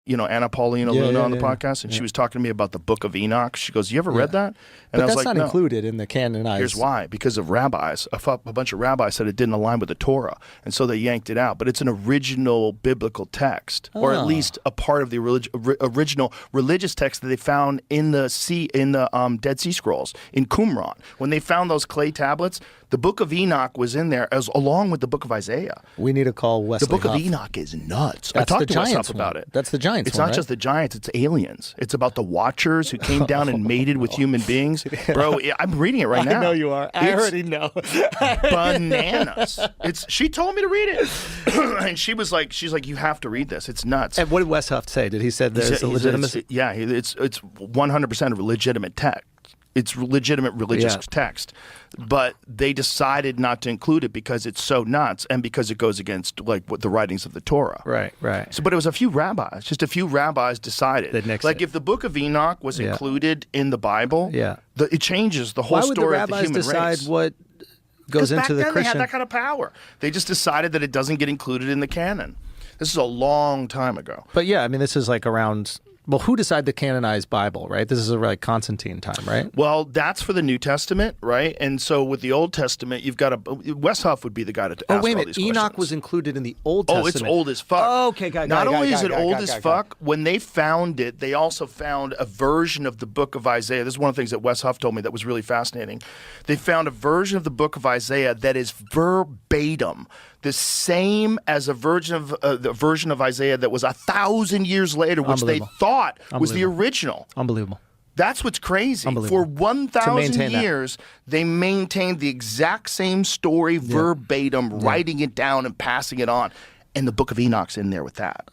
Anna Paulina Luna on the podcast, and she was talking to me about the Book of Enoch. She goes, "You ever read that?" And but I was that's like, not "No." included in the canonized. Here's why: because of rabbis, a bunch of rabbis said it didn't align with the Torah, and so they yanked it out. But it's an original biblical text, or at least a part of the original religious text that they found in the Dead Sea Scrolls in Qumran. When they found those clay tablets, the Book of Enoch was in there along with the Book of Isaiah. We need to call Wesley The Book Huff. of Enoch is nuts. That's I talked the to Wes Giants Huff about one. it. That's the Giants It's one, not right? just the Giants, it's aliens. It's about the Watchers who came down and mated with human beings. Bro, I'm reading it right now. I know you are. I already know. Bananas. She told me to read it. And she's like, you have to read this. It's nuts. And what did Wes Huff say? Did he say there's a legitimacy? It's 100% a legitimate text. It's legitimate religious text, but they decided not to include it because it's so nuts and because it goes against what the writings of the Torah. Right. So, but it was a few rabbis. Just a few rabbis decided. If the Book of Enoch was included in the Bible, it changes the whole story of the human race. Why would the rabbis decide what goes into the Christian? They had that kind of power. They just decided that it doesn't get included in the canon. This is a long time ago. But yeah, I mean, this is like around. Well, who decided the canonized Bible, right? This is like Constantine time, right? Well, that's for the New Testament, right? And so with the Old Testament, you've got Wes Huff would be the guy to ask all these questions. Enoch was included in the Old Testament. Oh, it's old as fuck. Oh, okay, Not only is it old as fuck, when they found it, they also found a version of the Book of Isaiah. This is one of the things that Wes Huff told me that was really fascinating. They found a version of the Book of Isaiah that is verbatim the same as the version of Isaiah that was 1,000 years later, which they thought was the original. Unbelievable. That's what's crazy. For 1,000 years, they maintained the exact same story verbatim, writing it down and passing it on. And the Book of Enoch's in there with that.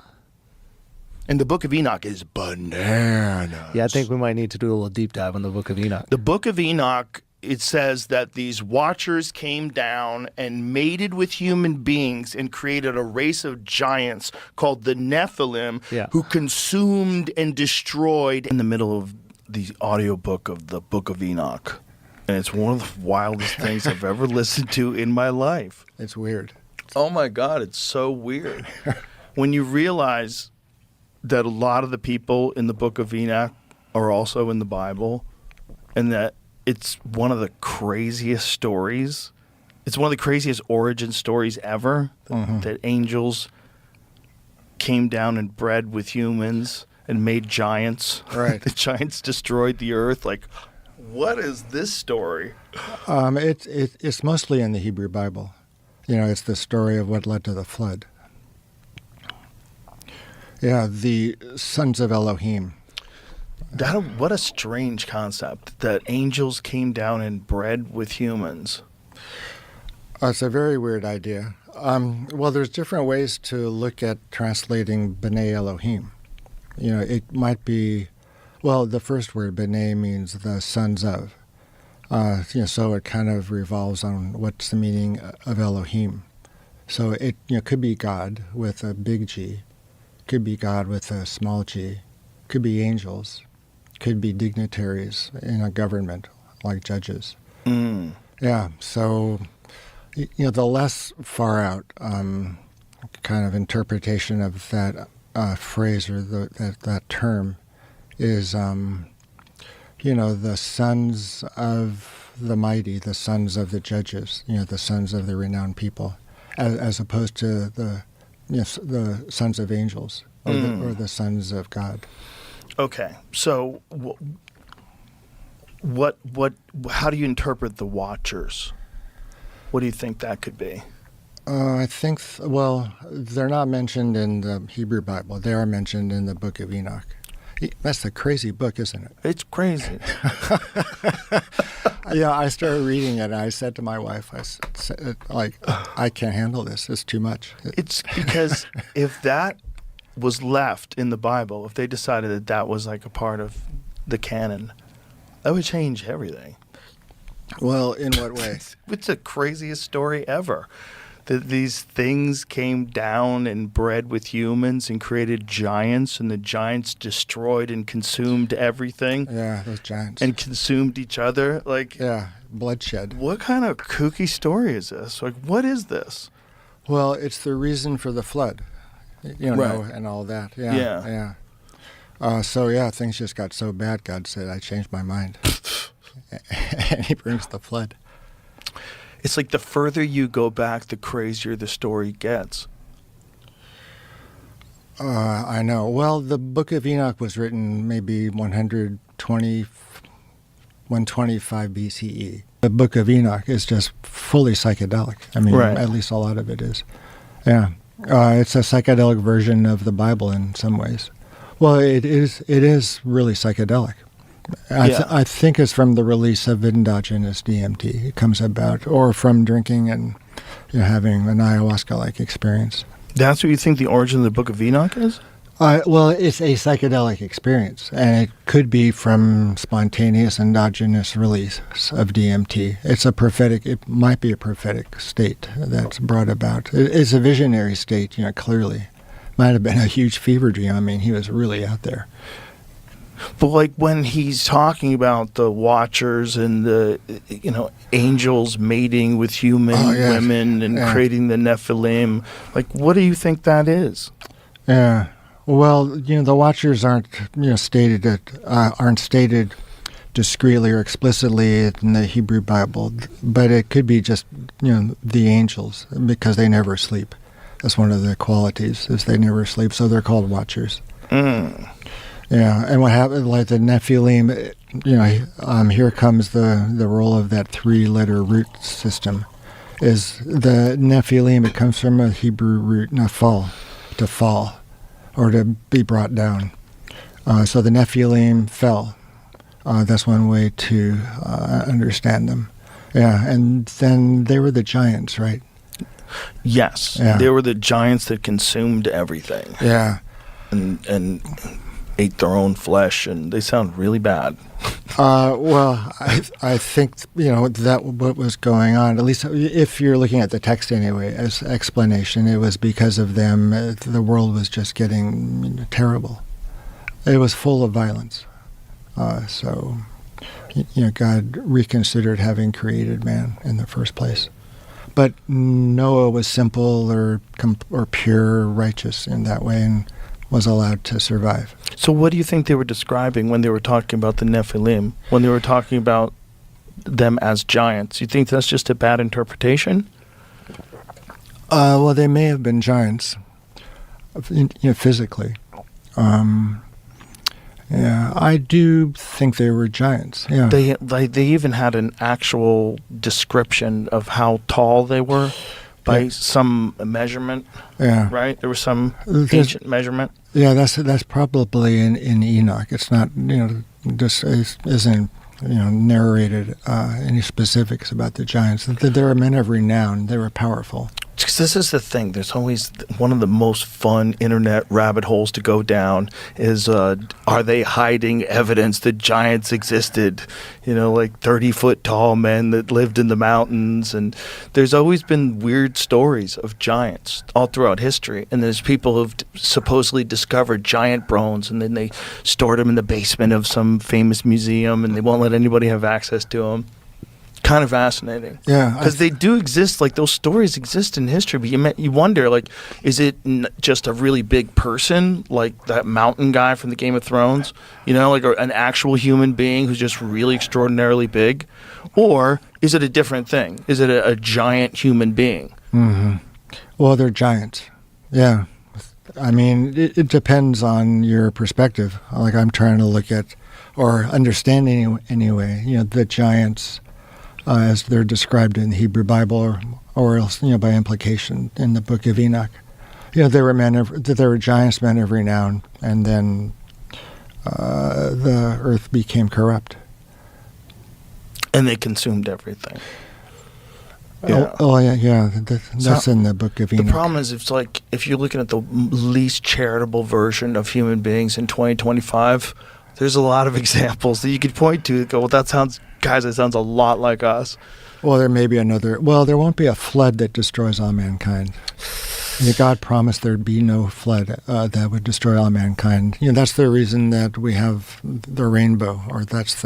And the Book of Enoch is bananas. Yeah, I think we might need to do a little deep dive on the Book of Enoch. The Book of Enoch, it says that these Watchers came down and mated with human beings and created a race of giants called the Nephilim who consumed and destroyed in the middle of the audiobook of the Book of Enoch. And it's one of the wildest things I've ever listened to in my life. It's weird. Oh my God, it's so weird. When you realize that a lot of the people in the Book of Enoch are also in the Bible, and that it's one of the craziest stories. It's one of the craziest origin stories ever, that angels came down and bred with humans and made giants. Right. The giants destroyed the earth. Like, what is this story? It's mostly in the Hebrew Bible. It's the story of what led to the flood. Yeah, the sons of Elohim. What a strange concept, that angels came down and bred with humans. It's a very weird idea. Well, there's different ways to look at translating B'nai Elohim. It might be, the first word, B'nai, means the sons of. So it kind of revolves on what's the meaning of Elohim. So it could be God with a big G, could be God with a small g, could be angels, could be dignitaries in a government like judges. Yeah, so the less far out kind of interpretation of that phrase or that term is the sons of the mighty, the sons of the judges, the sons of the renowned people, as opposed to the sons of angels or the sons of God. Okay, so how do you interpret the Watchers? What do you think that could be? I think, they're not mentioned in the Hebrew Bible. They are mentioned in the Book of Enoch. That's a crazy book, isn't it? It's crazy. I started reading it, and I said to my wife, I can't handle this. It's too much. It's because if that was left in the Bible, if they decided that was like a part of the canon, that would change everything. Well, in what way? It's the craziest story ever. That these things came down and bred with humans and created giants, and the giants destroyed and consumed everything. Yeah, those giants. And consumed each other. Yeah, bloodshed. What kind of kooky story is this? What is this? Well, it's the reason for the flood, right. And all that. Yeah. So yeah, things just got so bad. God said, "I changed my mind," and He brings the flood. It's like the further you go back, the crazier the story gets. I know. Well, the Book of Enoch was written maybe 125 BCE. The Book of Enoch is just fully psychedelic. I mean, Right. at least a lot of it is. Yeah. It's a psychedelic version of the Bible in some ways. Well, it is really psychedelic. I think it's from the release of endogenous DMT. It comes about, or from drinking and having an ayahuasca-like experience. That's what you think the origin of the Book of Enoch is? Well, it's a psychedelic experience, and it could be from spontaneous endogenous release of DMT. It might be a prophetic state that's brought about. It's a visionary state, clearly. Might have been a huge fever dream. I mean, he was really out there. But like when he's talking about the Watchers and the angels mating with human women and creating the Nephilim, like what do you think that is? Yeah. Well, the Watchers aren't stated discreetly or explicitly in the Hebrew Bible, but it could be just the angels, because they never sleep. That's one of the qualities, is they never sleep, so they're called Watchers. Mm. Yeah, and what happened, like the Nephilim, here comes the role of that three-letter root system. Is the Nephilim? It comes from a Hebrew root, naphal, to fall, or to be brought down. So the Nephilim fell. That's one way to understand them. Yeah, and then they were the giants, right? Yes, Yeah. They were the giants that consumed everything. Yeah. And ate their own flesh, and they sound really bad. Well, I think that what was going on. At least if you're looking at the text anyway, as explanation, it was because of them. The world was just getting terrible. It was full of violence. So, God reconsidered having created man in the first place. But Noah was simple or pure, righteous in that way, and was allowed to survive. So what do you think they were describing when they were talking about the Nephilim, when they were talking about them as giants? You think that's just a bad interpretation? Well, they may have been giants, physically. Yeah, I do think they were giants. Yeah, They even had an actual description of how tall they were by some measurement. Yeah, right. There was some ancient measurement. Yeah, that's probably in Enoch. It's not just isn't narrated any specifics about the giants. They were men of renown. They were powerful. Because this is the thing. There's always one of the most fun internet rabbit holes to go down is, are they hiding evidence that giants existed? Like 30-foot tall men that lived in the mountains. And there's always been weird stories of giants all throughout history. And there's people who've supposedly discovered giant bones, and then they stored them in the basement of some famous museum, and they won't let anybody have access to them. Kind of fascinating. Yeah, because they do exist. Like those stories exist in history, but you wonder, like, is it just a really big person, like that mountain guy from the Game of Thrones, like an actual human being who's just really extraordinarily big, or is it a different thing? Is it a giant human being? Mm-hmm. Well, they're giants. Yeah, I mean, it depends on your perspective. Like I'm trying to look at or understand anyway. The giants. As they're described in the Hebrew Bible, or else by implication in the Book of Enoch, they were giants, men of renown, and then the earth became corrupt, and they consumed everything. Yeah. That's in the Book of Enoch. The problem is, it's like if you're looking at the least charitable version of human beings in 2025. There's a lot of examples that you could point to that go, well, that sounds a lot like us. Well, there may be another. Well, there won't be a flood that destroys all mankind. God promised there'd be no flood that would destroy all mankind. That's the reason that we have the rainbow, or that's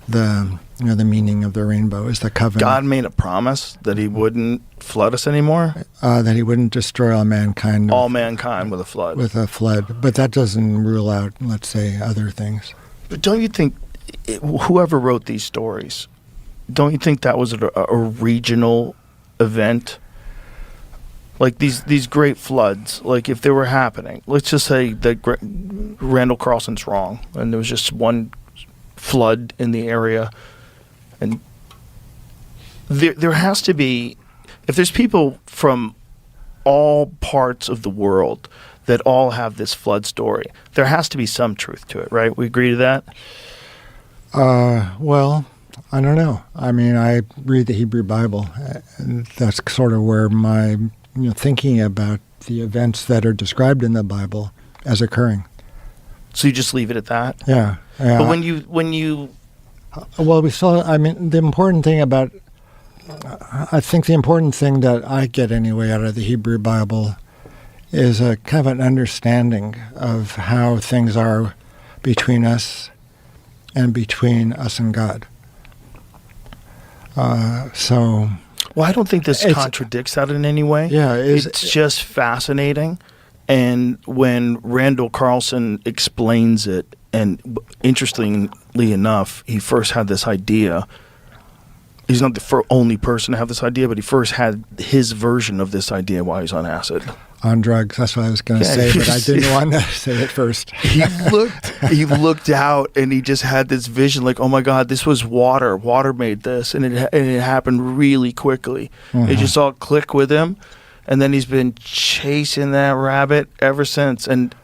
the the meaning of the rainbow is the covenant. God made a promise that he wouldn't flood us anymore. That he wouldn't destroy all mankind. All mankind with a flood. With a flood. But that doesn't rule out, let's say, other things. But don't you think whoever wrote these stories, don't you think that was a regional event? Like these great floods, like if they were happening, let's just say that Randall Carlson's wrong and there was just one flood in the area, and there has to be, if there's people from all parts of the world that all have this flood story, there has to be some truth to it, right? We agree to that? Well, I don't know. I mean, I read the Hebrew Bible, and that's sort of where my thinking about the events that are described in the Bible as occurring. So you just leave it at that? Yeah. But when you well, we saw. I mean, the important thing about, I think the important thing that I get anyway out of the Hebrew Bible is a kind of an understanding of how things are between us and between us and God. So. Well, I don't think this contradicts that in any way. Yeah, it's just fascinating. And when Randall Carlson explains it, and interestingly enough, he first had this idea. He's not the only person to have this idea, but he first had his version of this idea while he was on acid. On drugs, that's what I was going to say, but I didn't want to say it first. He looked out, and he just had this vision, like, oh my God, this was water. Water made this, and it happened really quickly. Mm-hmm. It just all clicked with him, and then he's been chasing that rabbit ever since. And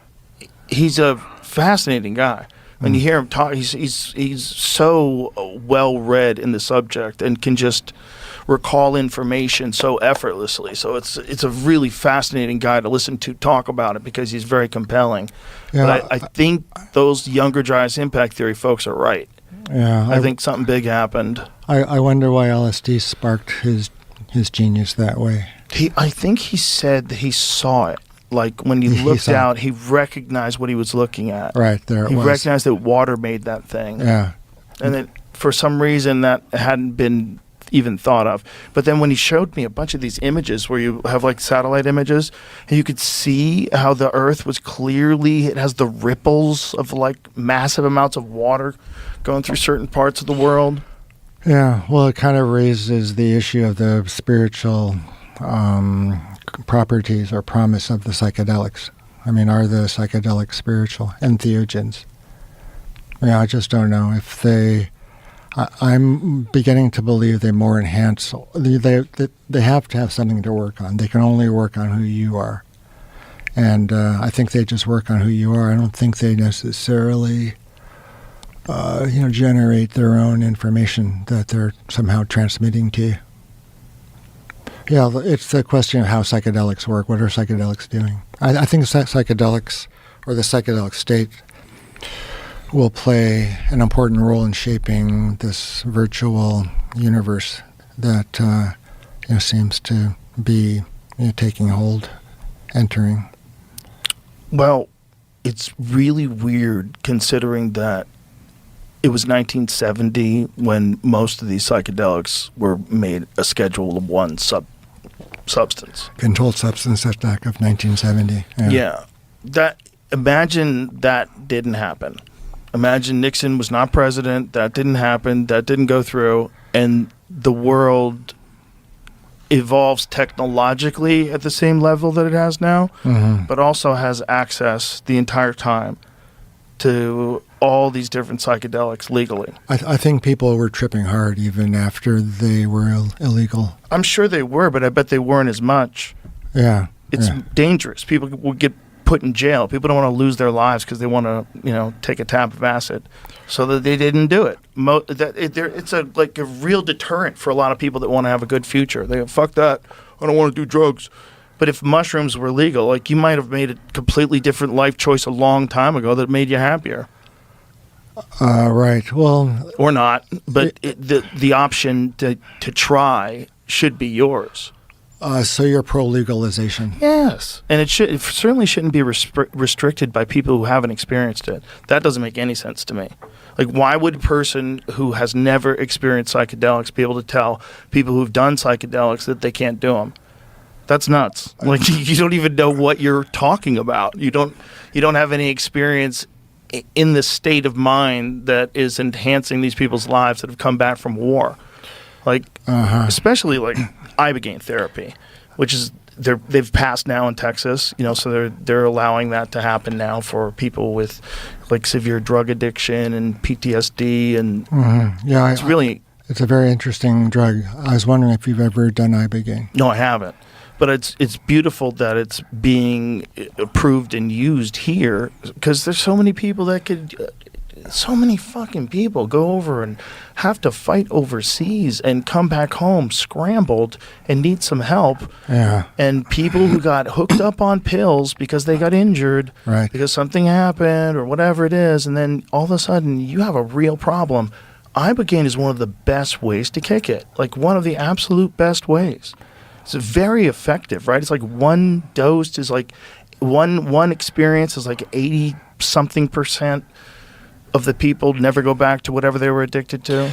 he's a fascinating guy. When you hear him talk, he's so well read in the subject and can just recall information so effortlessly. So it's a really fascinating guy to listen to talk about it because he's very compelling. Yeah, but I think those younger Dryas impact theory folks are right. Yeah, I think something big happened. I wonder why LSD sparked his genius that way. I think he said that he saw it. Like when he looked out, he recognized what he was looking at. Right, there it was. He recognized that water made that thing. Yeah. And that for some reason that hadn't been even thought of. But then when he showed me a bunch of these images where you have like satellite images, and you could see how the Earth was clearly, it has the ripples of like massive amounts of water going through certain parts of the world. Yeah, well, it kind of raises the issue of the spiritual properties or promise of the psychedelics. I mean, are the psychedelics spiritual? Entheogens. Yeah, I just don't know if they. I'm beginning to believe they more enhance. They have to have something to work on. They can only work on who you are, and I think they just work on who you are. I don't think they necessarily, generate their own information that they're somehow transmitting to you. Yeah, it's the question of how psychedelics work. What are psychedelics doing? I think psychedelics, or the psychedelic state, will play an important role in shaping this virtual universe that seems to be taking hold, entering. Well, it's really weird considering that it was 1970 when most of these psychedelics were made a Schedule of 1 substance. Controlled Substance Act of 1970. Yeah. Imagine that didn't happen. Imagine Nixon was not president. That didn't happen. That didn't go through. And the world evolves technologically at the same level that it has now, but also has access the entire time to all these different psychedelics legally. I think people were tripping hard even after they were illegal. I'm sure they were, but I bet they weren't as much. Yeah. It's dangerous. People will get put in jail. People don't want to lose their lives because they want to, take a tap of acid, so that they didn't do it. It's a real deterrent for a lot of people that want to have a good future. They go, fuck that. I don't want to do drugs. But if mushrooms were legal, you might have made a completely different life choice a long time ago that made you happier. Right. Well, or not, but the option to try should be yours. So you're pro-legalization. Yes, and it certainly shouldn't be restricted by people who haven't experienced it. That doesn't make any sense to me. Like, why would a person who has never experienced psychedelics be able to tell people who've done psychedelics that they can't do them? That's nuts. Like, you don't even know what you're talking about. You don't have any experience in the state of mind that is enhancing these people's lives that have come back from war. Like, especially like ibogaine therapy, which is they've passed now in Texas, so they're allowing that to happen now for people with like severe drug addiction and PTSD, and yeah, it's a very interesting drug. I was wondering if you've ever done ibogaine. No, I haven't, but it's beautiful that it's being approved and used here, because there's so many people that so many fucking people go over and have to fight overseas and come back home scrambled and need some help. Yeah. And people who got hooked up on pills because they got injured, right, because something happened or whatever it is, and then all of a sudden you have a real problem. Ibogaine is one of the best ways to kick it, like one of the absolute best ways. It's very effective, right? It's like one dose is like one experience is like 80-something% of the people never go back to whatever they were addicted to.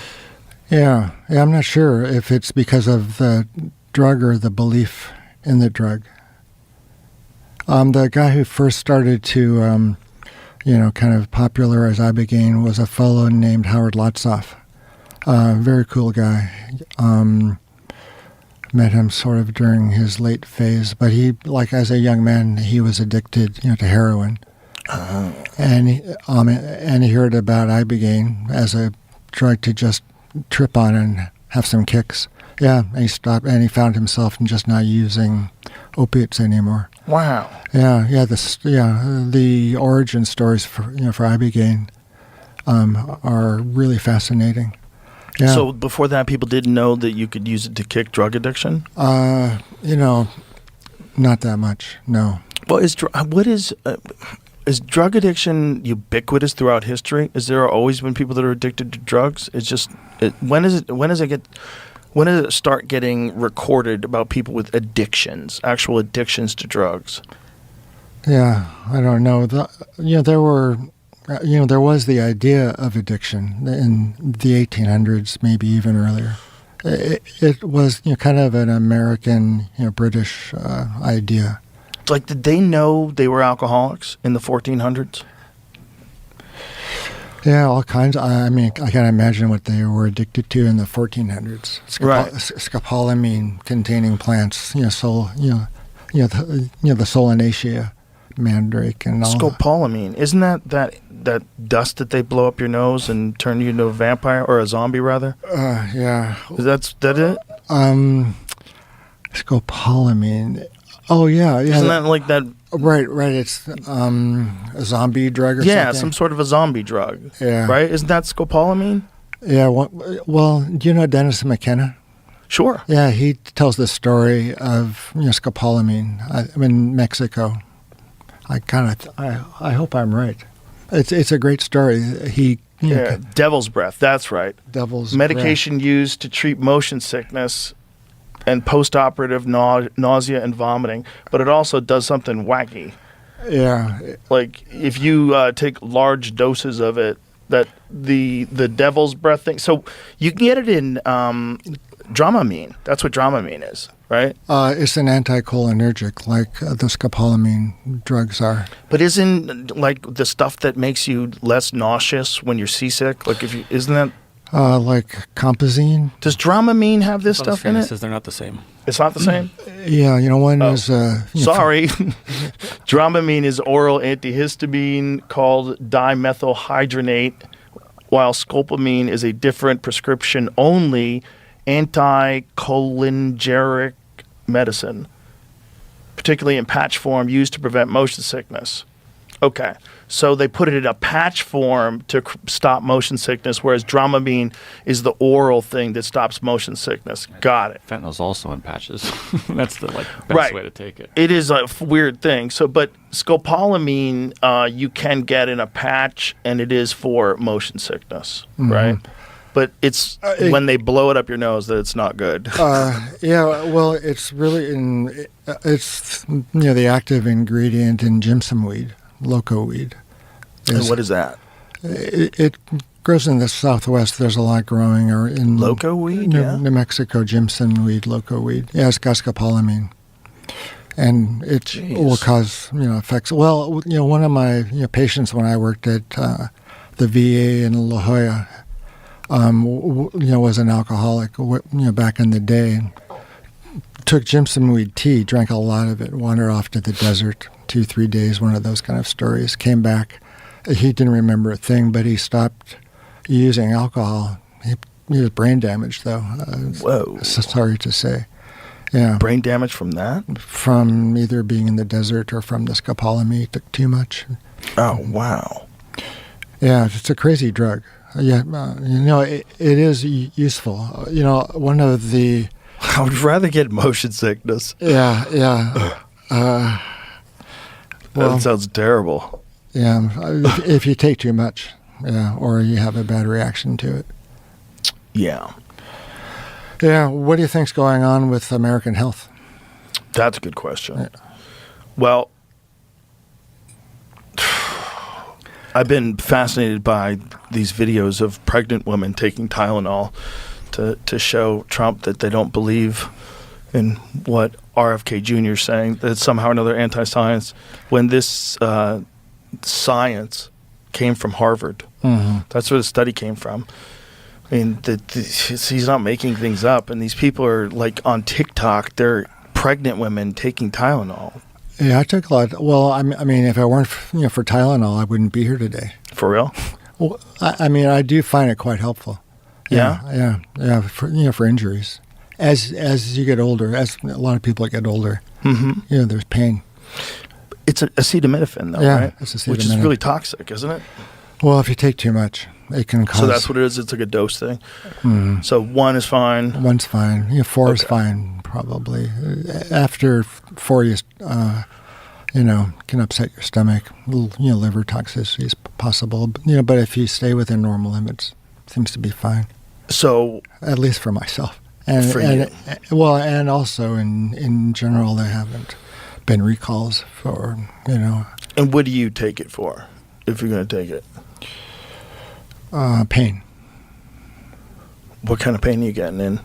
Yeah, I'm not sure if it's because of the drug or the belief in the drug. The guy who first started to, kind of popularize ibogaine was a fellow named Howard Lotsoff. Very cool guy. Met him sort of during his late phase, but he, like as a young man, he was addicted, to heroin. And he heard about ibogaine as a drug to just trip on and have some kicks. Yeah, and he stopped, and he found himself just not using opiates anymore. Wow. Yeah. The origin stories for ibogaine are really fascinating. Yeah. So before that, people didn't know that you could use it to kick drug addiction? Not that much. No. Well, is drug addiction ubiquitous throughout history? Is there always been people that are addicted to drugs? It's just when does it start getting recorded about people with addictions, actual addictions to drugs? Yeah, I don't know. There was the idea of addiction in the 1800s, maybe even earlier. It was kind of an American, British idea. Like, did they know they were alcoholics in the 1400s? Yeah, all kinds. I can't imagine what they were addicted to in the 1400s. Right. Scopolamine containing plants, the Solanaceae mandrake and all. Scopolamine, isn't that dust that they blow up your nose and turn you into a vampire or a zombie rather? Yeah. Is that it? Scopolamine. Oh yeah. Isn't that like that? Right. It's a zombie drug or something. Yeah, some sort of a zombie drug. Yeah. Right? Isn't that scopolamine? Yeah. Well, do you know Dennis McKenna? Sure. Yeah, he tells the story of scopolamine. I'm in Mexico. I hope I'm right. It's a great story. Devil's breath. That's right. Devil's medication breath. Used to treat motion sickness and post-operative nausea and vomiting, but it also does something wacky. Yeah. Like if you take large doses of it, that the devil's breath thing. So you can get it in Dramamine. That's what Dramamine is, right? It's an anticholinergic, like the scopolamine drugs are. But isn't like the stuff that makes you less nauseous when you're seasick? Like isn't that like compazine? Does Dramamine have this stuff in it? Says they're not the same. It's not the same? Yeah, one is... Sorry. Dramamine is oral antihistamine called dimethylhydrinate, while scopolamine is a different prescription-only anticholinergic medicine, particularly in patch form, used to prevent motion sickness. Okay. So they put it in a patch form to stop motion sickness, whereas Dramamine is the oral thing that stops motion sickness. Got it. Fentanyl's also in patches. That's the best way to take it. It is a weird thing. So, but scopolamine you can get in a patch, and it is for motion sickness, right? but it's when they blow it up your nose that it's not good. Yeah, well, it's really it's the active ingredient in Jimson weed, loco weed. And what is that? It grows in the Southwest. There's a lot growing, or in Loco weed, New Mexico, Jimson weed, loco weed. Yeah, it's got scopolamine, and it will cause effects. Well, one of my patients when I worked at the VA in La Jolla, was an alcoholic, back in the day. Took Jimson weed tea, drank a lot of it, wandered off to the desert 2-3 days, one of those kind of stories. Came back. He didn't remember a thing, but he stopped using alcohol. He was brain damaged, though. Whoa. Sorry to say. Yeah. Brain damage from that? From either being in the desert or from the scopolamine. He took too much. Oh, wow. Yeah, it's a crazy drug. Yeah, it is useful. One of the... I would rather get motion sickness. Yeah. That sounds terrible. Yeah, if you take too much, or you have a bad reaction to it. Yeah. Yeah, what do you think's going on with American health? That's a good question. Yeah. Well, I've been fascinated by these videos of pregnant women taking Tylenol to show Trump that they don't believe in what RFK Jr. is saying, that it's somehow or another anti-science, when this science came from Harvard. Mm-hmm. That's where the study came from. I mean, he's not making things up, and these people are like on TikTok. They're pregnant women taking Tylenol. Yeah, I took a lot. Well, I mean, if it weren't for Tylenol, I wouldn't be here today. For real? Well, I mean, I do find it quite helpful. Yeah. For injuries, as you get older, as a lot of people get older, Mm-hmm. There's pain. It's acetaminophen, though, Yeah, right? it's acetaminophen. Which is really toxic, isn't it? Well, if you take too much, it can cause. So that's what it is. It's like a dose thing. Mm. So 1 is fine. 1's fine. 4 is fine, probably. After 4, can upset your stomach. Liver toxicity is possible. But if you stay within normal limits, it seems to be fine. So at least for myself, and for you. and also in general, there haven't been recalls for And what do you take it for, if you're going to take it? Pain. What kind of pain are you getting in?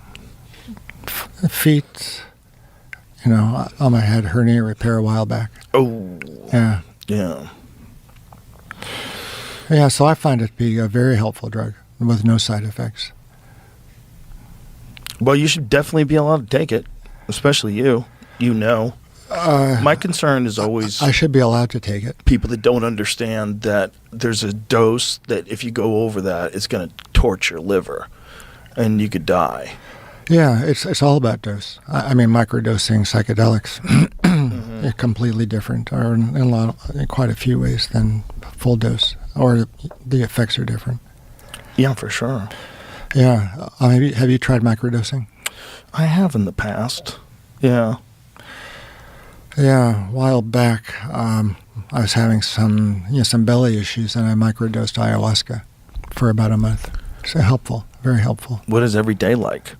Feet. I had hernia repair a while back. Oh. Yeah. Yeah. Yeah, so I find it to be a very helpful drug with no side effects. Well, you should definitely be allowed to take it, especially you. My concern is always I should be allowed to take it. people that don't understand that there's a dose that if you go over that, it's going to torch your liver and you could die. Yeah, it's all about dose. I mean, microdosing psychedelics are completely different, or in quite a few ways than full dose, or the effects are different. Yeah, for sure. Yeah, have you tried microdosing? I have in the past. Yeah. Yeah, a while back, I was having some belly issues, and I microdosed ayahuasca for about a month. So helpful, very helpful. What is every day like?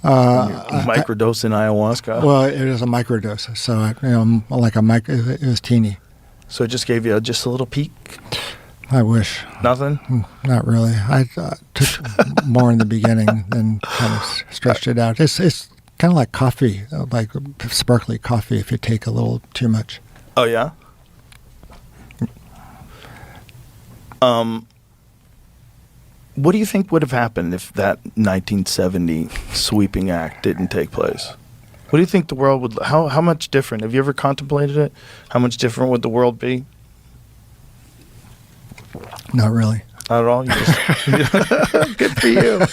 Microdose in ayahuasca. Well, it is a microdose, so it was teeny. So it just gave you just a little peek? I wish. Nothing? Not really. I took more in the beginning, then kind of stretched it out. It's kind of like coffee, like sparkly coffee if you take a little too much. Oh, yeah? What do you think would have happened if that 1970 sweeping act didn't take place? What do you think the world would... How much different? Have you ever contemplated it? How much different would the world be? Not really. Not at all? Good for you.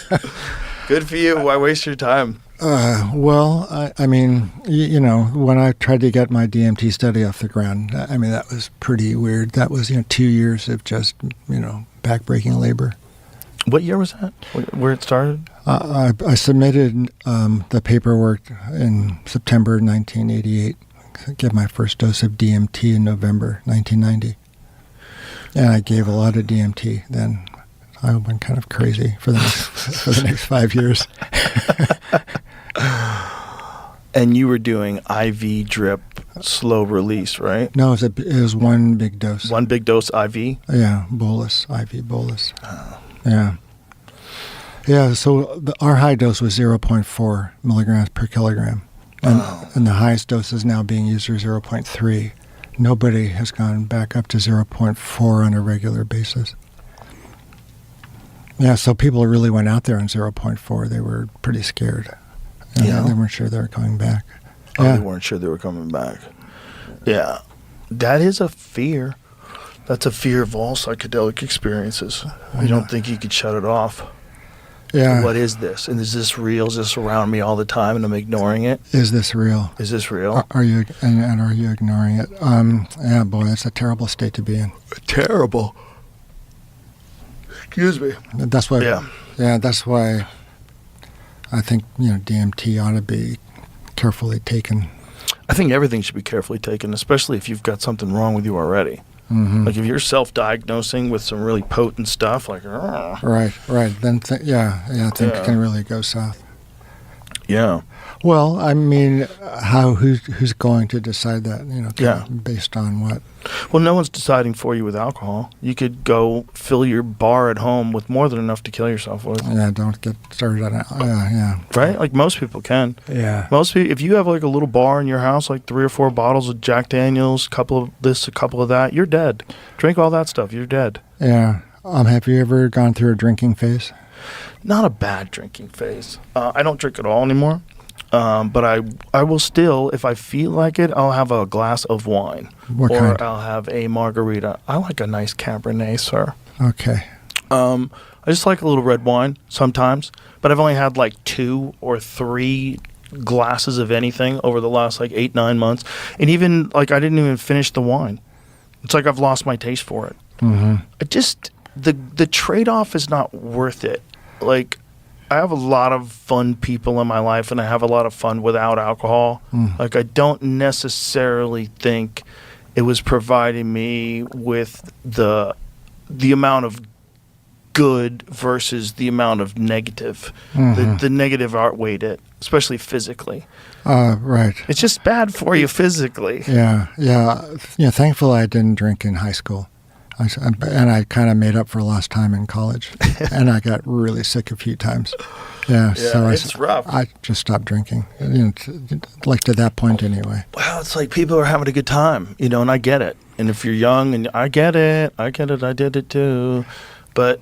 Good for you. Why waste your time? Well, I mean, when I tried to get my DMT study off the ground, I mean, that was pretty weird. That was, 2 years of just, backbreaking labor. What year was that? Where it started? I submitted the paperwork in September 1988. I gave my first dose of DMT in November 1990. And I gave a lot of DMT then. I went kind of crazy for the next 5 years. And you were doing IV drip, slow release, right? No, it was one big dose. One big dose IV? Yeah, bolus, IV bolus. Yeah. Yeah, so our high dose was 0.4 milligrams per kilogram. And the highest dose is now being used for 0.3. Nobody has gone back up to 0.4 on a regular basis. Yeah, so people really went out there on 0.4. They were pretty scared. Yeah. They weren't sure they were coming back. Oh, Yeah. they weren't sure they were coming back. Yeah. That is a fear. That's a fear of all psychedelic experiences. You don't think you could shut it off. Yeah. What is this? And is this real? Is this around me all the time and I'm ignoring it? Is this real? Is this real? Are you and are you ignoring it? Yeah, boy, that's a terrible state to be in. Terrible. Excuse me. That's why. Yeah. Yeah, that's why. I think DMT ought to be carefully taken. I think everything should be carefully taken, especially if you've got something wrong with you already. Mm-hmm. Like if you're self-diagnosing with some really potent stuff, like Right. Then things can really go south. yeah. Well, I mean, who's going to decide that? Yeah. Based on what? Well, no one's deciding for you with alcohol. You could go fill your bar at home with more than enough to kill yourself with. Yeah, don't get started on it. Yeah. Right? Like most people can. Yeah. Most people, if you have like a little bar in your house, like 3 or 4 bottles of Jack Daniels, a couple of this, a couple of that, you're dead. Drink all that stuff, you're dead. Yeah. Have you ever gone through a drinking phase? Not a bad drinking phase. I don't drink at all anymore. But I will still, if I feel like it, I'll have a glass of wine. What or kind? I'll have a margarita. I like a nice Cabernet, sir. Okay. I just like a little red wine sometimes, but I've only had like 2 or 3 glasses of anything over the last like 8-9 months. And even like I didn't even finish the wine. It's like I've lost my taste for it. Mm-hmm. The trade-off is not worth it. Like I have a lot of fun people in my life, and I have a lot of fun without alcohol. Like I don't necessarily think it was providing me with the amount of good versus the amount of negative. Mm-hmm. The negative outweighed it, especially physically. Right. It's just bad for you physically. Yeah. Thankfully, I didn't drink in high school. And I kind of made up for lost time in college, and I got really sick a few times. Yeah, so it's rough. I just stopped drinking, like to that point anyway. Well, it's like people are having a good time, and I get it. And if you're young, and I get it, I did it too, but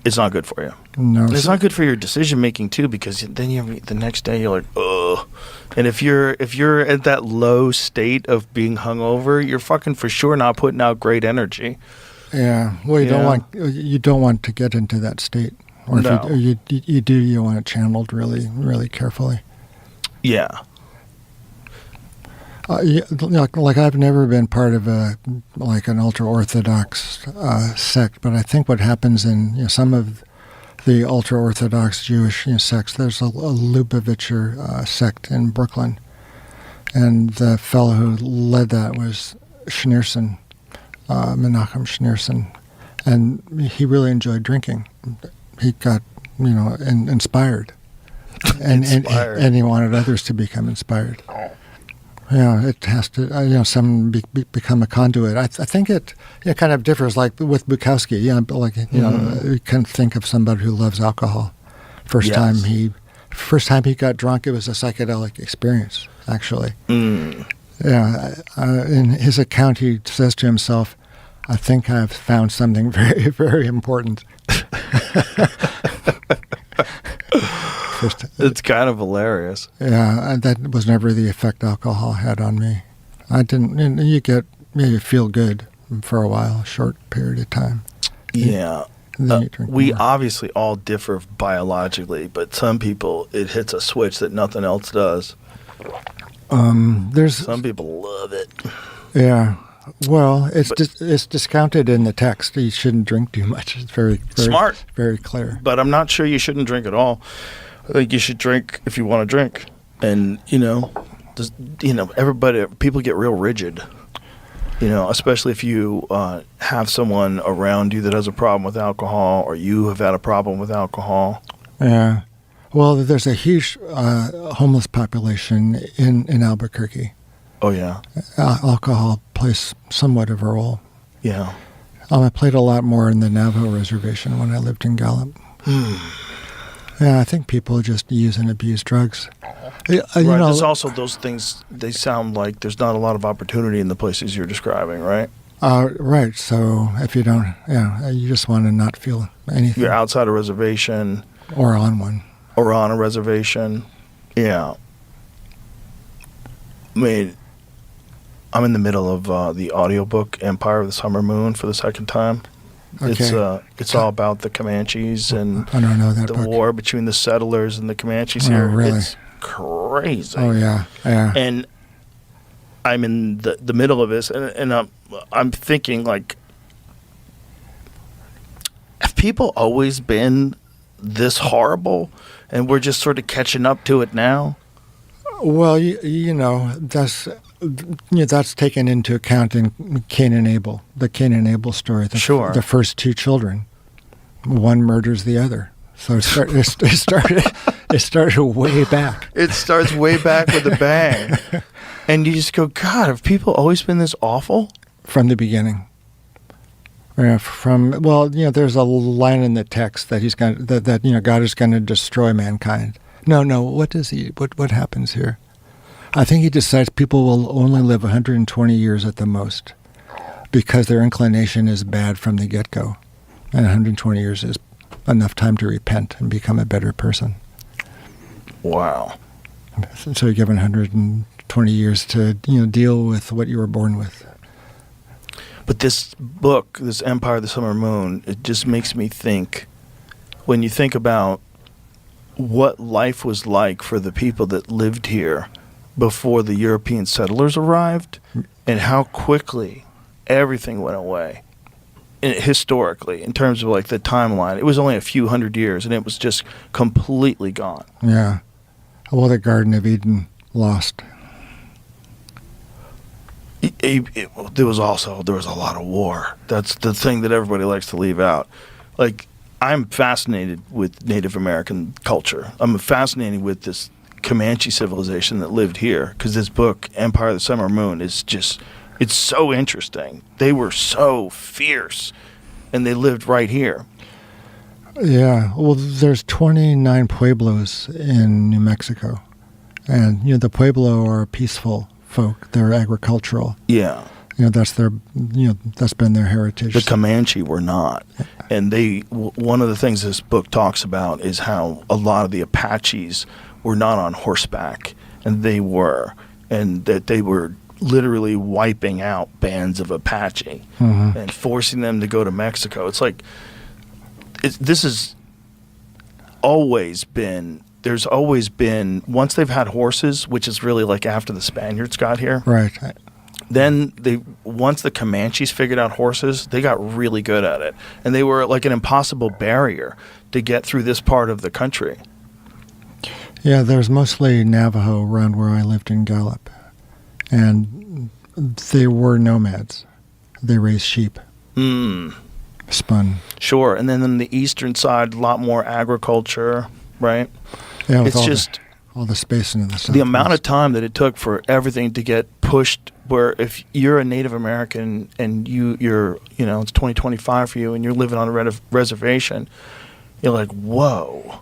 it's not good for you. No, And it's not good for your decision making too, because then the next day you're like, ugh. And if you're at that low state of being hungover, you're fucking for sure not putting out great energy. Yeah, well, you don't want to get into that state, or No. if you do, you want it channeled really, really carefully. Yeah. Like I've never been part of an ultra-Orthodox sect, but I think what happens in some of the ultra-Orthodox Jewish sects, there's a Lubavitcher sect in Brooklyn, and the fellow who led that was Schneerson, Menachem Schneerson, and he really enjoyed drinking. He got inspired, and he wanted others to become inspired. Yeah, it has to, some become a conduit. I think it kind of differs, like with Bukowski. Yeah, but like you can think of somebody who loves alcohol. First time he got drunk, it was a psychedelic experience, actually. Yeah, in his account, he says to himself, "I think I've found something very, very important." It's kind of hilarious. Yeah, that was never the effect alcohol had on me. I didn't. You feel good for a while, a short period of time. Yeah. Then you drink We more. obviously all differ biologically, but some people, it hits a switch that nothing else does. There's Some people love it. yeah. Well, it's discounted in the text. You shouldn't drink too much. It's very, very Smart. very clear. But I'm not sure you shouldn't drink at all. I think you should drink if you want to drink. And, everybody, people get real rigid. You know, especially if you have someone around you that has a problem with alcohol, or you have had a problem with alcohol. Yeah. Well, there's a huge homeless population in Albuquerque. Oh, yeah. Alcohol plays somewhat of a role. Yeah. I played a lot more in the Navajo reservation when I lived in Gallup. Yeah, I think people just use and abuse drugs. Right. There's also those things, they sound like there's not a lot of opportunity in the places you're describing, right? Right. So if you don't, you just want to not feel anything. You're outside a reservation. Or on one. Or on a reservation. Yeah. I mean, I'm in the middle of the audiobook Empire of the Summer Moon for the second time. Okay. It's all about the Comanches and I don't know that the book. war between the settlers and the Comanches Oh, here. really? It's crazy. Oh, yeah. And I'm in the middle of this, and I'm thinking, like, have people always been this horrible, and we're just sort of catching up to it now? Well, that's taken into account in Cain and Abel, the Cain and Abel story. Sure. The first two children, one murders the other. So it started way back. It starts way back with a bang. And you just go, God, have people always been this awful? From the beginning. Yeah, there's a line in the text that God is going to destroy mankind. No, what happens here? I think he decides people will only live 120 years at the most because their inclination is bad from the get-go. And 120 years is enough time to repent and become a better person. Wow. So you're given 120 years to deal with what you were born with. But this book, this Empire of the Summer Moon, it just makes me think, when you think about what life was like for the people that lived here before the European settlers arrived, and how quickly everything went away. Historically, in terms of like the timeline, it was only a few hundred years, and it was just completely gone. Yeah. Well, the Garden of Eden lost. There was a lot of war. That's the thing that everybody likes to leave out. Like, I'm fascinated with Native American culture. I'm fascinated with this Comanche civilization that lived here, because this book, Empire of the Summer Moon, is just, it's so interesting. They were so fierce, and they lived right here. Yeah. Well, there's 29 pueblos in New Mexico. And, the Pueblo are peaceful folk. They're agricultural. Yeah. That's been their heritage. The Comanche were not. And one of the things this book talks about is how a lot of the Apaches were not on horseback, and they were. And that they were literally wiping out bands of Apache and forcing them to go to Mexico. It's like, this has always been, there's always been, once they've had horses, which is really like after the Spaniards got here. Right. Then once the Comanches figured out horses, they got really good at it. And they were like an impossible barrier to get through this part of the country. Yeah, there's mostly Navajo around where I lived in Gallup. And they were nomads. They raised sheep. Spun. Sure. And then on the eastern side, a lot more agriculture, right? Yeah, it's just all the space in the south. The amount of time that it took for everything to get pushed, where if you're a Native American and you're it's 2025 for you and you're living on a reservation, you're like, whoa,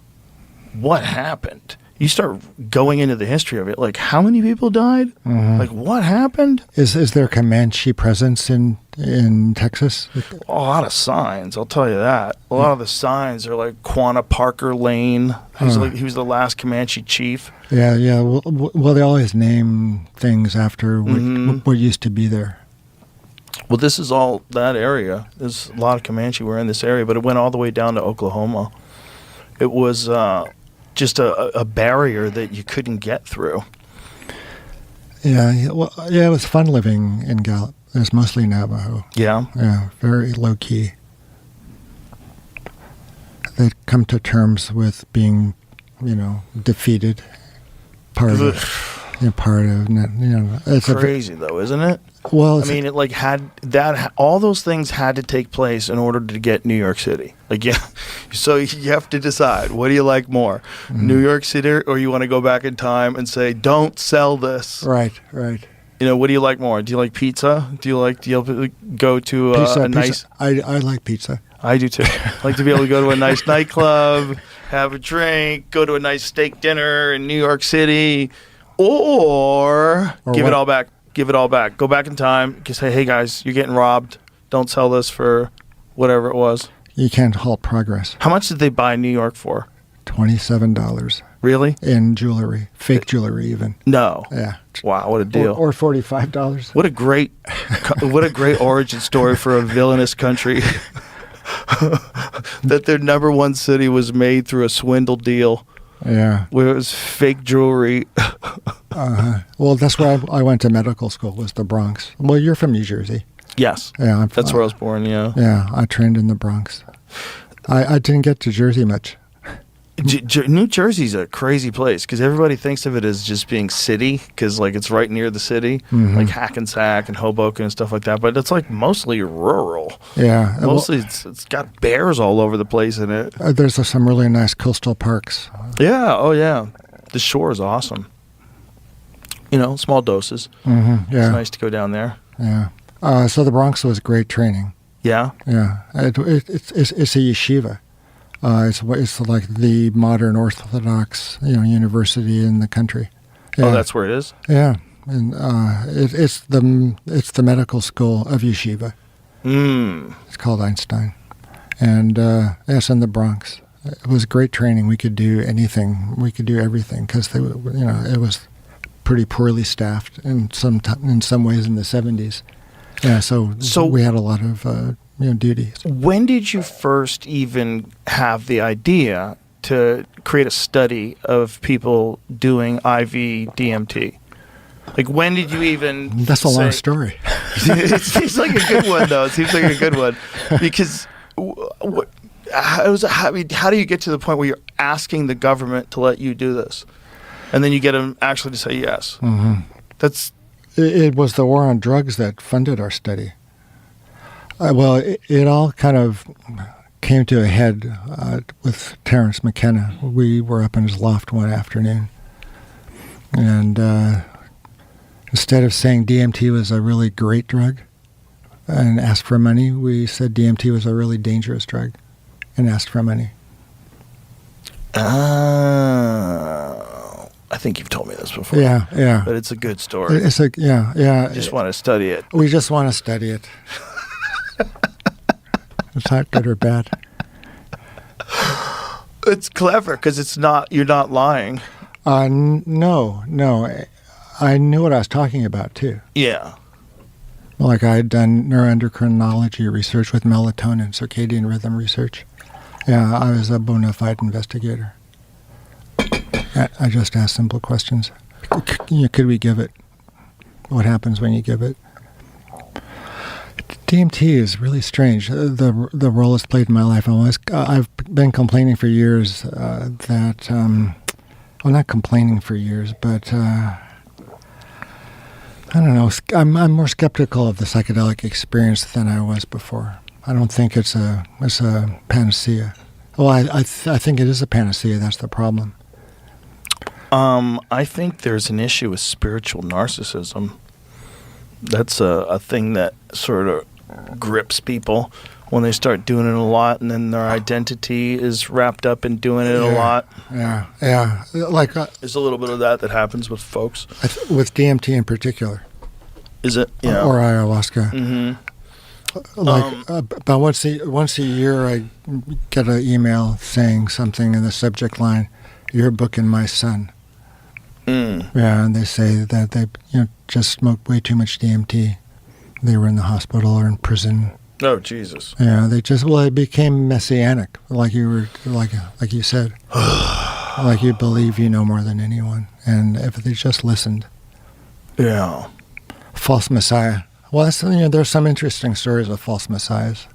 what happened? You start going into the history of it, like, how many people died? Like, what happened? Is there Comanche presence in Texas? A lot of signs, I'll tell you that. A lot of the signs are like Quanah Parker Lane. He was the last Comanche chief. Yeah. Well, they always name things after what used to be there. Well, this is all that area. There's a lot of Comanche were in this area, but it went all the way down to Oklahoma. It was just a barrier that you couldn't get through. Yeah. Well, it was fun living in Gallup. It was mostly Navajo. Yeah. Yeah, very low key. They'd come to terms with being, defeated. Part of. It's crazy though, isn't it? Well, I mean, it like had that. All those things had to take place in order to get New York City. Like, yeah. So you have to decide, what do you like more, New York City, or you want to go back in time and say, don't sell this? right. You know, what do you like more? Do you like pizza? Do you go to a nice? I like pizza. I do too. I like to be able to go to a nice nightclub, have a drink, go to a nice steak dinner in New York City, or give what? it all back. Give it all back. Go back in time. Just say, hey guys, you're getting robbed. Don't sell this for whatever it was. You can't halt progress. How much did they buy New York for? $27 Really? in jewelry, fake jewelry even. No. Yeah. Wow, what a deal. Or $45. What a great origin story for a villainous country. That their number one city was made through a swindle deal. Yeah. Where it was fake jewelry. Well, that's where I went to medical school, was the Bronx. Well, you're from New Jersey. Yes. Yeah. That's where I was born, yeah. Yeah, I trained in the Bronx. I didn't get to Jersey much. New Jersey's a crazy place because everybody thinks of it as just being city because like it's right near the city, like Hackensack and Hoboken and stuff like that. But it's like mostly rural. Yeah. Mostly it's got bears all over the place in it. There's some really nice coastal parks. Yeah. Oh yeah. The shore is awesome. You know, small doses. Yeah. It's nice to go down there. Yeah. So the Bronx was great training. Yeah. Yeah. It's a yeshiva. It's like the modern Orthodox, university in the country. Yeah. Oh, that's where it is. Yeah, and it's the medical school of yeshiva. It's called Einstein, and it's in the Bronx. It was great training. We could do anything. We could do everything because it was pretty poorly staffed in some ways in the 70s. Yeah, so we had a lot of duties. When did you first even have the idea to create a study of people doing IV DMT? Like, when did you even? That's a long story. It seems like a good one, though. It seems like a good one because how do you get to the point where you're asking the government to let you do this, and then you get them actually to say yes? That's. It was the war on drugs that funded our study. Well, it all kind of came to a head with Terrence McKenna. We were up in his loft one afternoon, and instead of saying DMT was a really great drug and asked for money, we said DMT was a really dangerous drug and asked for money. I think you've told me this before. Yeah. But it's a good story. Yeah. You just want to study it. We just want to study it. It's not good or bad. It's clever because you're not lying. No. I knew what I was talking about too. Yeah. Like I had done neuroendocrinology research with melatonin, circadian rhythm research. Yeah, I was a bona fide investigator. I just asked simple questions. Could we give it? What happens when you give it? DMT is really strange. The role it's played in my life. I've been complaining for years that, not complaining for years, but I don't know. I'm more skeptical of the psychedelic experience than I was before. I don't think it's a panacea. Well, I think it is a panacea. That's the problem. I think there's an issue with spiritual narcissism. That's a thing that sort of grips people when they start doing it a lot, and then their identity is wrapped up in doing it a lot. Yeah. Like there's a little bit of that happens with folks. With DMT in particular. Is it? Yeah. Or ayahuasca. Mm-hmm. Like about once a year, I get an email saying something in the subject line, "Your book and my son." Yeah, and they say that they just smoked way too much DMT. They were in the hospital or in prison. Oh, Jesus. Yeah, it became messianic, like you said. Like you believe you know more than anyone. And if they just listened. Yeah. False messiah. Well, there's some interesting stories of false messiahs.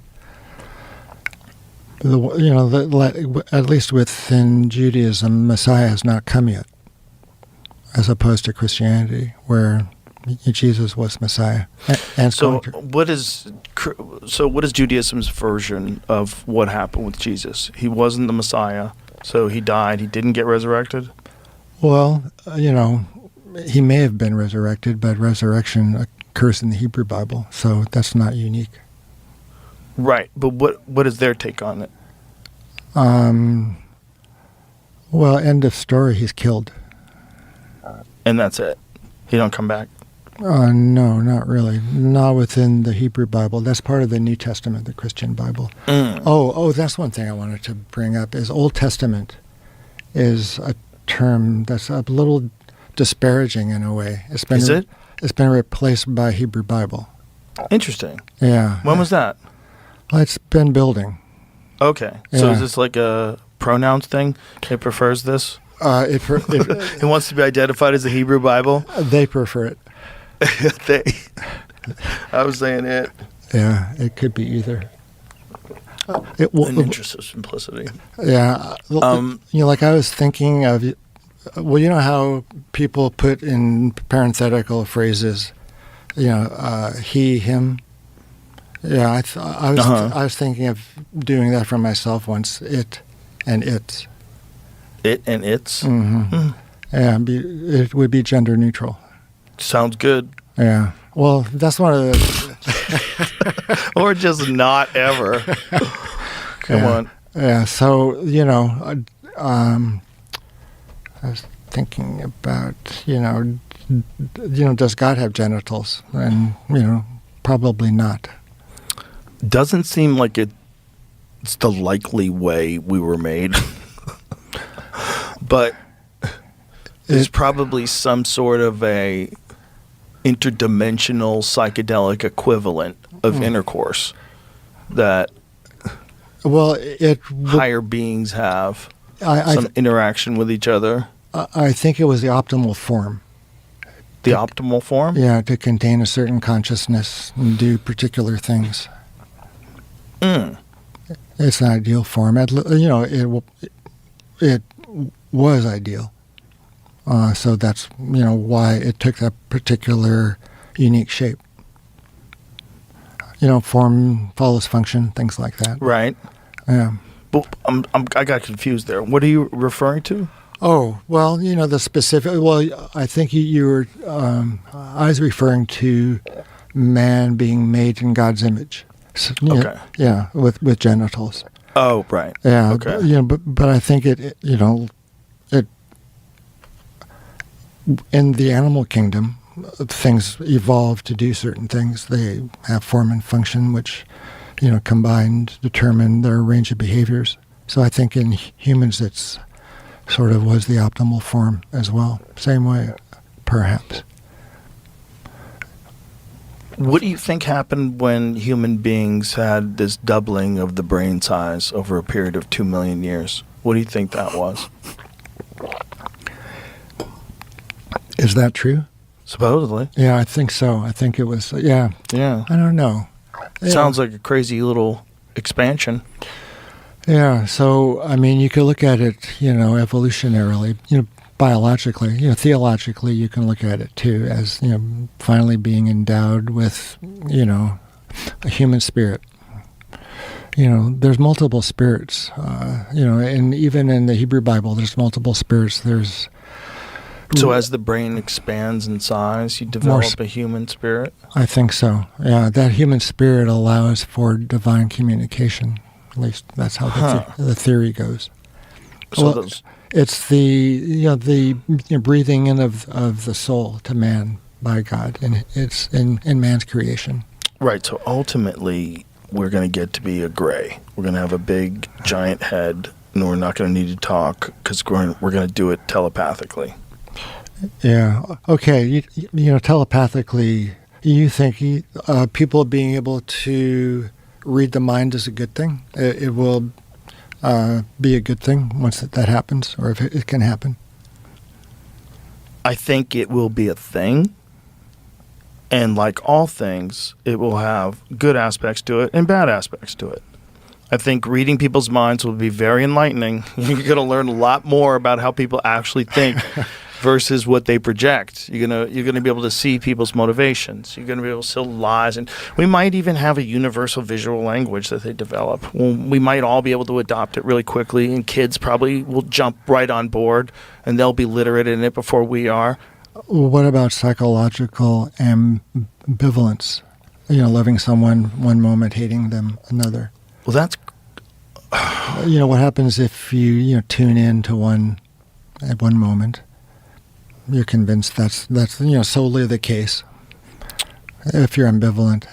At least within Judaism, Messiah has not come yet, as opposed to Christianity, where Jesus was Messiah. And So conquered. what is Judaism's version of what happened with Jesus? He wasn't the Messiah, so he died. He didn't get resurrected. Well, he may have been resurrected, but resurrection occurs in the Hebrew Bible, so that's not unique. Right, but what is their take on it? Well, end of story. He's killed. And that's it. He don't come back. No, not really. Not within the Hebrew Bible. That's part of the New Testament, the Christian Bible. Oh, that's one thing I wanted to bring up is Old Testament is a term that's a little disparaging in a way. Is it? It's been replaced by Hebrew Bible. Interesting. Yeah. When was that? Well, it's been building. Okay. So Yeah. is this like a pronouns thing? It prefers this? It wants to be identified as the Hebrew Bible? They prefer it. I was saying it. Yeah, it could be either. In interest of simplicity. Yeah. Like I was thinking of, well, you know how people put in parenthetical phrases, he, him. Yeah, I was thinking of doing that for myself once. It and its. It and its? Mm-hmm. Yeah, it would be gender neutral. Sounds good. Yeah. Well, that's one of the... Or just not ever. Come on. Yeah, so, I was thinking about, does God have genitals? And, probably not. Doesn't seem like it's the likely way we were made. But there's probably some sort of a interdimensional psychedelic equivalent of intercourse that higher beings have some interaction with each other. I think it was the optimal form. The optimal form? Yeah, to contain a certain consciousness and do particular things. It's an ideal form. It was ideal. So that's, why it took that particular unique shape. Form follows function, things like that. Right. Yeah. But I got confused there. What are you referring to? Oh, well, the specific, I think you were, I was referring to man being made in God's image. So, Okay. Yeah, with genitals. Oh, right. Yeah. Okay. But I think it in the animal kingdom, things evolve to do certain things. They have form and function, which, combined determine their range of behaviors. So I think in humans, it's sort of was the optimal form as well. Same way, perhaps. What do you think happened when human beings had this doubling of the brain size over a period of 2 million years? What do you think that was? Is that true? Supposedly. Yeah, I think so. I think it was, yeah. Yeah. I don't know. Sounds like a crazy little expansion. Yeah, so, you could look at it, evolutionarily, biologically, theologically, you can look at it too as, finally being endowed with, a human spirit. There's multiple spirits, and even in the Hebrew Bible, there's multiple spirits. So as the brain expands in size, you develop a human spirit? I think so. Yeah, that human spirit allows for divine communication. At least that's how the theory goes. So it's the breathing in of the soul to man by God, and it's in man's creation. Right. So ultimately, we're going to get to be a gray. We're going to have a big, giant head, and we're not going to need to talk because we're going to do it telepathically. Yeah. Okay. Telepathically, you think people being able to read the mind is a good thing? It will be a good thing once that happens, or if it can happen? I think it will be a thing. And like all things, it will have good aspects to it and bad aspects to it. I think reading people's minds will be very enlightening. You're going to learn a lot more about how people actually think versus what they project. You're gonna be able to see people's motivations. You're gonna be able to see lies, and we might even have a universal visual language that they develop. Well, we might all be able to adopt it really quickly, and kids probably will jump right on board, and they'll be literate in it before we are. Well, what about psychological ambivalence? Loving someone one moment, hating them another. Well, that's what happens if you tune in to one at one moment. You're convinced that's solely the case. If you're ambivalent,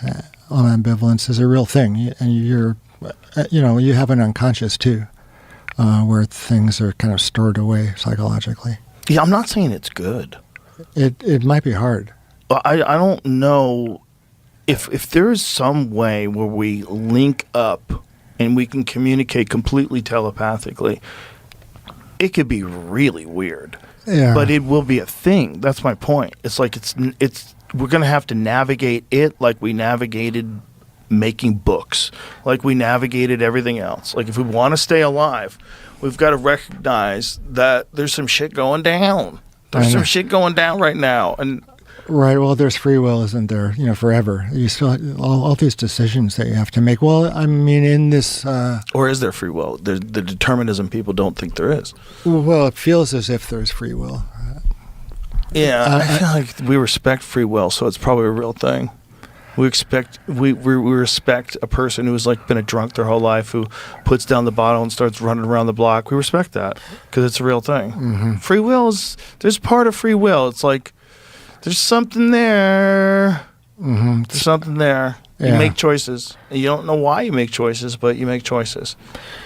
ambivalence is a real thing, and you have an unconscious too, where things are kind of stored away psychologically. Yeah, I'm not saying it's good. It might be hard. I don't know if there is some way where we link up and we can communicate completely telepathically. It could be really weird. Yeah. But it will be a thing. That's my point. It's like we're going to have to navigate it like we navigated making books, like we navigated everything else. Like if we want to stay alive, we've got to recognize that there's some shit going down. There's some shit going down right now. And right. Well, there's free will, isn't there? Forever. You still all these decisions that you have to make. Well, I mean, in this. Or is there free will? The determinism people don't think there is. Well, it feels as if there's free will. Yeah, I feel like we respect free will, so it's probably a real thing. We respect a person who's like been a drunk their whole life, who puts down the bottle and starts running around the block. We respect that because it's a real thing. Mm-hmm. Free will there's part of free will. It's like there's something there. Mm-hmm. There's something there. Yeah. You make choices. And you don't know why you make choices, but you make choices.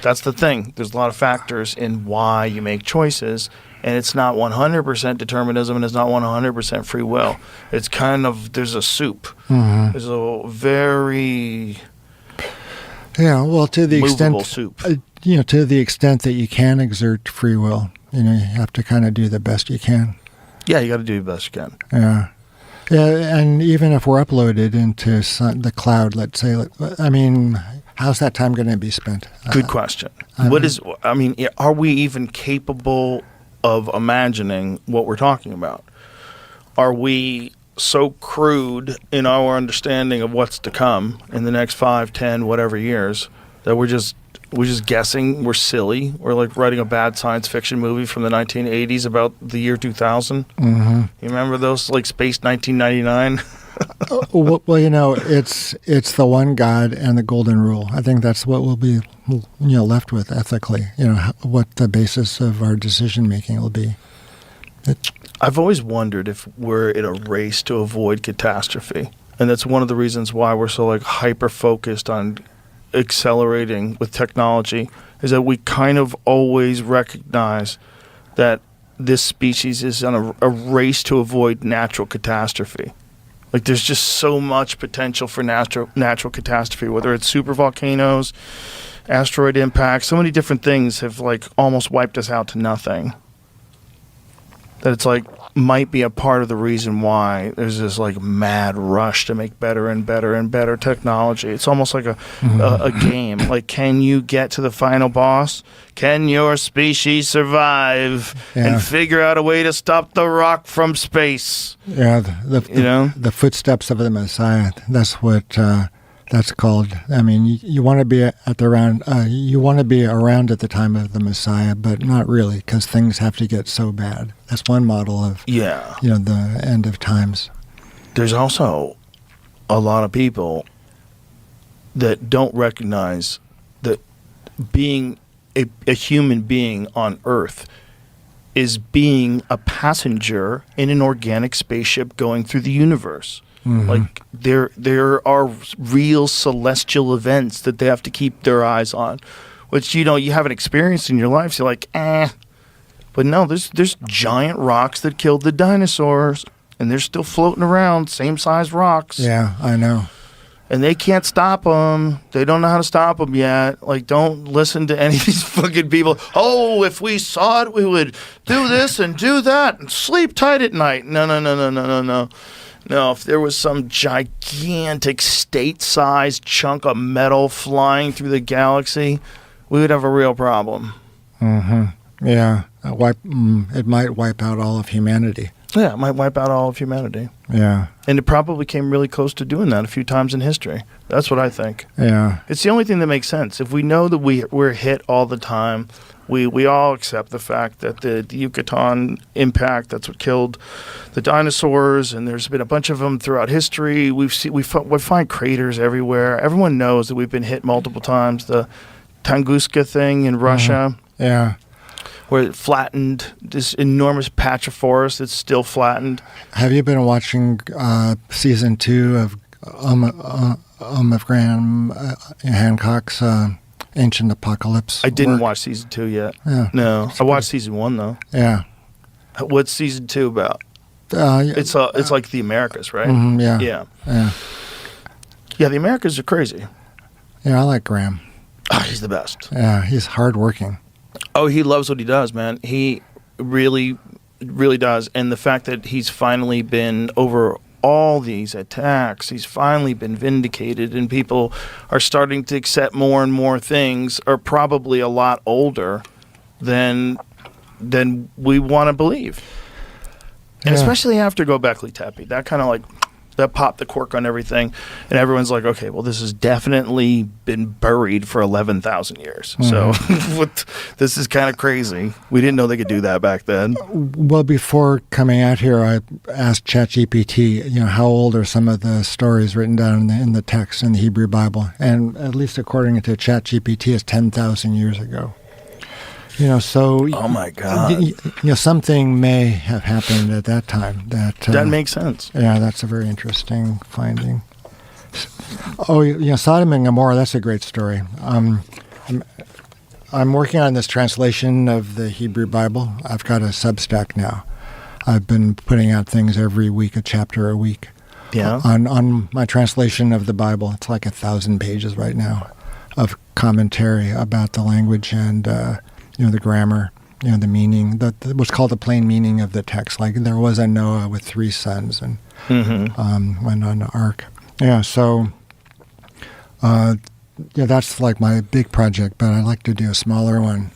That's the thing. There's a lot of factors in why you make choices. And it's not 100% determinism, and it's not 100% free will. It's kind of, there's a soup. Mm-hmm. There's a very well, to the movable extent, soup. To the extent that you can exert free will, you have to kind of do the best you can. Yeah, you got to do the best you can. Yeah. Yeah, and even if we're uploaded into the cloud, let's say, I mean, how's that time going to be spent? Good question. Are we even capable of imagining what we're talking about? Are we so crude in our understanding of what's to come in the next 5, 10, whatever years that we're just guessing? We're silly. We're like writing a bad science fiction movie from the 1980s about the year 2000. Mm-hmm. You remember those, like Space 1999? Well, it's the one God and the golden rule. I think that's what we'll be, left with ethically. What the basis of our decision making will be. I've always wondered if we're in a race to avoid catastrophe, and that's one of the reasons why we're so like hyper focused on accelerating with technology. Is that we kind of always recognize that this species is on a race to avoid natural catastrophe. Like there's just so much potential for natural catastrophe, whether it's super volcanoes, asteroid impacts, so many different things have like almost wiped us out to nothing. That it's like might be a part of the reason why there's this like mad rush to make better and better and better technology. It's almost like a game. Like, can you get to the final boss? Can your species survive and figure out a way to stop the rock from space? Yeah, the footsteps of the Messiah. That's what that's called. I mean, you want to be you want to be around at the time of the Messiah, but not really, because things have to get so bad. That's one model of the end of times. There's also a lot of people that don't recognize that being a human being on Earth is being a passenger in an organic spaceship going through the universe. Mm-hmm. Like there are real celestial events that they have to keep their eyes on, which you haven't experienced in your life. So you're like, but no, there's giant rocks that killed the dinosaurs, and they're still floating around, same size rocks. Yeah, I know. And they can't stop them. They don't know how to stop them yet. Like, don't listen to any of these fucking people. Oh, if we saw it, we would do this and do that and sleep tight at night. No. No, if there was some gigantic state-sized chunk of metal flying through the galaxy, we would have a real problem. Mm-hmm. Yeah, it might wipe out all of humanity. Yeah, it might wipe out all of humanity. Yeah, And it probably came really close to doing that a few times in history. That's what I think. yeah, It's the only thing that makes sense. If we know that we're hit all the time, we all accept the fact that the Yucatan impact, that's what killed the dinosaurs, and there's been a bunch of them throughout history. We find craters everywhere. Everyone knows that we've been hit multiple times. The Tunguska thing in Russia, yeah. where it flattened this enormous patch of forest that's still flattened. Have you been watching season 2 of Graham Hancock's Ancient Apocalypse? I didn't work? watch season 2 yet. Yeah. No, I watched season 1 though. Yeah. What's season 2 about? It's like the Americas, right? Yeah. Yeah. Yeah. Yeah, the Americas are crazy. Yeah, I like Graham. Oh, he's the best. Yeah, he's hardworking. Oh, he loves what he does, man. He really, really does. And the fact that he's finally been over all these attacks, he's finally been vindicated, and people are starting to accept more and more things, are probably a lot older than we want to believe. And Yeah. especially after Göbekli Tepe, that kind of like that popped the cork on everything, and everyone's like, okay, well, this has definitely been buried for 11,000 years. So this is kind of crazy. We didn't know they could do that back then. Well, before coming out here, I asked ChatGPT, how old are some of the stories written down in the text in the Hebrew Bible? And at least according to ChatGPT, it's 10,000 years ago. So Oh my God. Something may have happened at that time. That makes sense. Yeah, that's a very interesting finding. Oh, Sodom and Gomorrah, that's a great story. I'm working on this translation of the Hebrew Bible. I've got a Substack now. I've been putting out things every week, a chapter a week. Yeah. On my translation of the Bible. It's like 1,000 pages right now of commentary about the language and the grammar, the meaning, what's called the plain meaning of the text. Like there was a Noah with 3 sons and went on the ark. Yeah, so that's like my big project, but I'd like to do a smaller one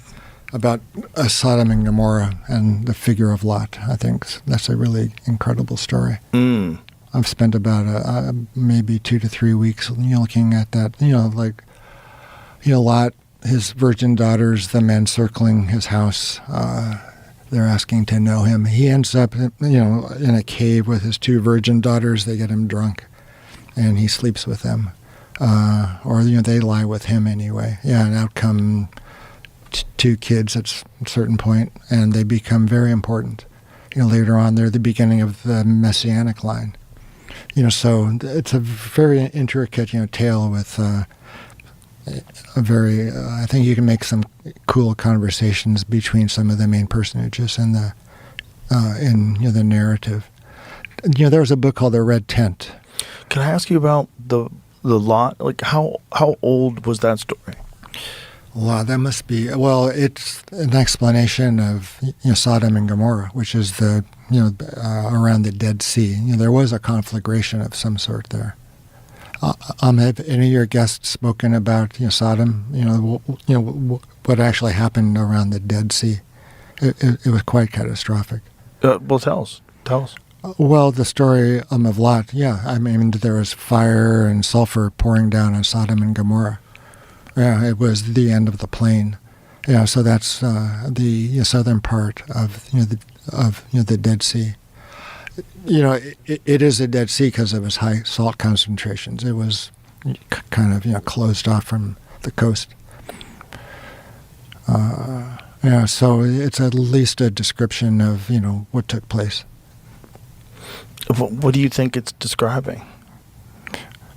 about Sodom and Gomorrah and the figure of Lot. I think that's a really incredible story. I've spent about maybe 2 to 3 weeks looking at that, Lot, his virgin daughters, the men circling his house, they're asking to know him. He ends up, in a cave with his 2 virgin daughters. They get him drunk, and he sleeps with them. Or they lie with him anyway. Yeah, and out come 2 kids at a certain point, and they become very important. Later on, they're the beginning of the Messianic line. So it's a very intricate, tale with a very, I think you can make some cool conversations between some of the main personages in the narrative. There was a book called The Red Tent. Can I ask you about the Lot? Like how old was that story? Wow, that must be, well, it's an explanation of Sodom and Gomorrah, which is around the Dead Sea. There was a conflagration of some sort there. Have any of your guests spoken about Sodom? What actually happened around the Dead Sea? It was quite catastrophic. Well, tell us. Well, the story of Lot. Yeah, I mean there was fire and sulfur pouring down on Sodom and Gomorrah. Yeah, it was the end of the plain. Yeah, so that's the southern part of the Dead Sea. It is a Dead Sea because of its high salt concentrations. It was kind of closed off from the coast. So it's at least a description of what took place. What do you think it's describing?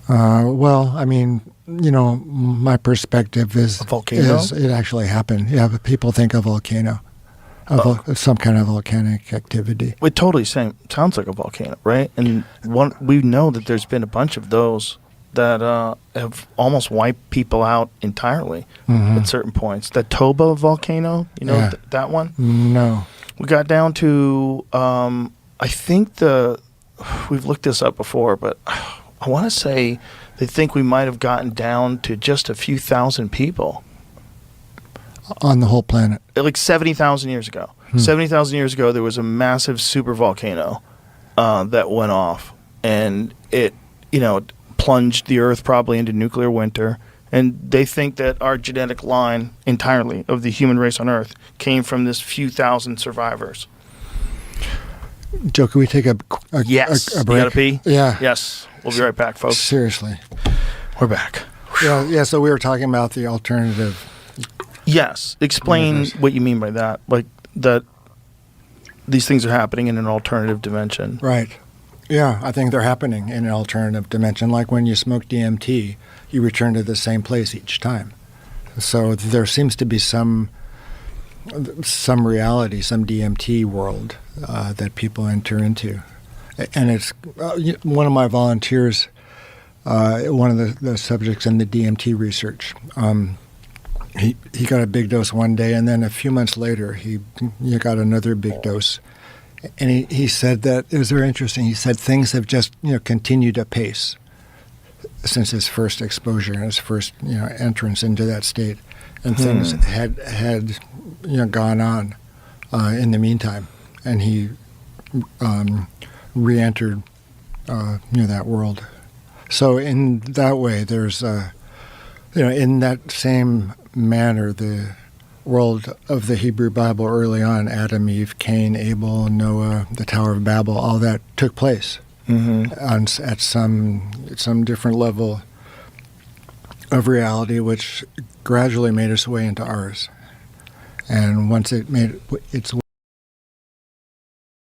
Well, I mean, my perspective is A volcano? it actually happened. Yeah, but people think a volcano. Some kind of volcanic activity. It totally sounds like a volcano, right? And we know that there's been a bunch of those that have almost wiped people out entirely at certain points. The Toba volcano, that one? No. We got down to, I think we've looked this up before, but I want to say they think we might have gotten down to just a few thousand people. On the whole planet. Like 70,000 years ago. 70,000 years ago, there was a massive supervolcano that went off, and it, plunged the Earth probably into nuclear winter. And they think that our genetic line entirely of the human race on Earth came from this few thousand survivors. Joe, can we take a Yes. break? You gotta pee? Yeah. Yes. We'll be right back, folks. Seriously. We're back. Yeah. So we were talking about the alternative. Yes. Explain universe. what you mean by that. Like that these things are happening in an alternative dimension. Right. Yeah, I think they're happening in an alternative dimension. Like when you smoke DMT, you return to the same place each time. So there seems to be some reality, some DMT world that people enter into. And it's one of my volunteers, one of the subjects in the DMT research. He got a big dose one day, and then a few months later, he got another big dose. And he said that it was very interesting. He said things have just continued apace since his first exposure and his first entrance into that state, and things had gone on in the meantime, and he re-entered that world. So in that way, there's in that same manner, the world of the Hebrew Bible early on, Adam, Eve, Cain, Abel, Noah, the Tower of Babel, all that took place at some different level of reality, which gradually made its way into ours. And once it made its way